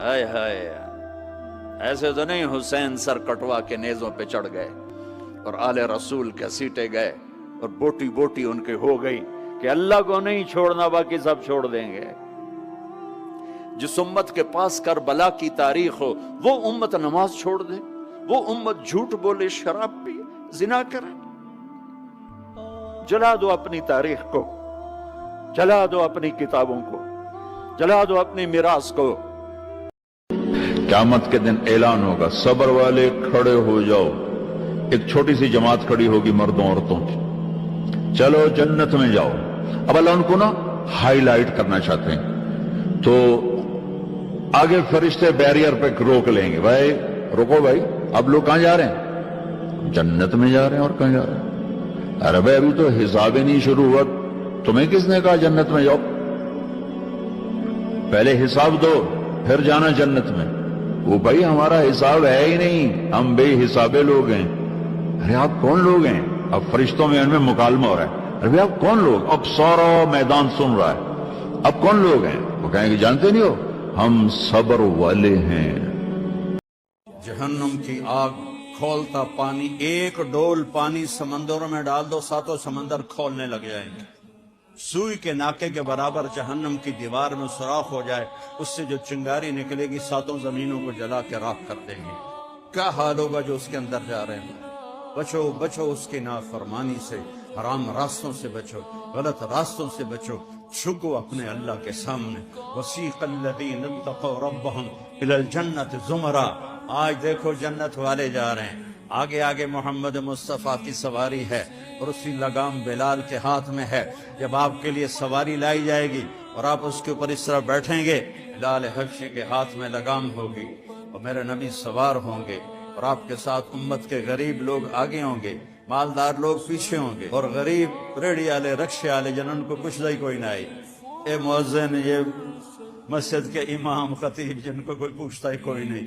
ہائے ہائے، ایسے تو نہیں حسین سر کٹوا کے نیزوں پہ چڑھ گئے اور آل رسول کے سیٹے گئے اور بوٹی بوٹی ان کے ہو گئی کہ اللہ کو نہیں چھوڑنا باقی سب چھوڑ دیں گے۔ جس امت کے پاس کربلا کی تاریخ ہو وہ امت نماز چھوڑ دے، وہ امت جھوٹ بولے، شراب پی، زنا کرے۔ جلا دو اپنی تاریخ کو، جلا دو اپنی کتابوں کو، جلا دو اپنی میراث کو۔ قیامت کے دن اعلان ہوگا، صبر والے کھڑے ہو جاؤ۔ ایک چھوٹی سی جماعت کھڑی ہوگی مردوں عورتوں کی، چلو جنت میں جاؤ۔ اب اللہ ان کو نا ہائی لائٹ کرنا چاہتے ہیں، تو آگے فرشتے بیریئر پہ روک لیں گے، بھائی رکو بھائی، اب لوگ کہاں جا رہے ہیں؟ جنت میں جا رہے ہیں۔ اور کہاں جا رہے ہیں؟ ارے بھائی ابھی تو حساب ہی نہیں شروع ہوا، تمہیں کس نے کہا جنت میں جاؤ؟ پہلے حساب دو پھر جانا جنت میں۔ وہ بھائی ہمارا حساب ہے ہی نہیں، ہم بے حسابے لوگ ہیں۔ ارے آپ کون لوگ ہیں؟ اب فرشتوں میں ان میں مکالمہ ہو رہا ہے، ارے آپ کون لوگ؟ اب سارا میدان سن رہا ہے، اب کون لوگ ہیں؟ وہ کہیں گے جانتے نہیں ہو، ہم صبر والے ہیں۔ جہنم کی آگ کھولتا پانی، ایک ڈول پانی سمندروں میں ڈال دو، ساتوں سمندر کھولنے لگ جائیں گے۔ سوئی کے ناکے کے برابر جہنم کی دیوار میں سوراخ ہو جائے، اس سے جو چنگاری نکلے گی ساتوں زمینوں کو جلا کے راکھ کر دیں گے۔ کیا حال ہوگا جو اس کے اندر جا رہے ہیں؟ بچو بچو اس کی نافرمانی سے، حرام راستوں سے بچو، غلط راستوں سے بچو، جھکو اپنے اللہ کے سامنے۔ وسیق الذین اتقوا ربهم الی الجنۃ زمرا۔ آج دیکھو جنت والے جا رہے ہیں، آگے آگے محمد مصطفیٰ کی سواری ہے اور اسی لگام بلال کے ہاتھ میں ہے۔ جب آپ کے لیے سواری لائی جائے گی اور آپ اس کے اوپر اس طرح بیٹھیں گے، بلال حبشی کے ہاتھ میں لگام ہوگی اور میرے نبی سوار ہوں گے، اور آپ کے ساتھ امت کے غریب لوگ آگے ہوں گے، مالدار لوگ پیچھے ہوں گے، اور غریب ریڑھی والے، رکشے والے جنہوں کو کچھ دائی کوئی نہ آئی، اے مؤذن، یہ مسجد کے امام خطیب جن کو کوئی پوچھتا ہی کوئی نہیں۔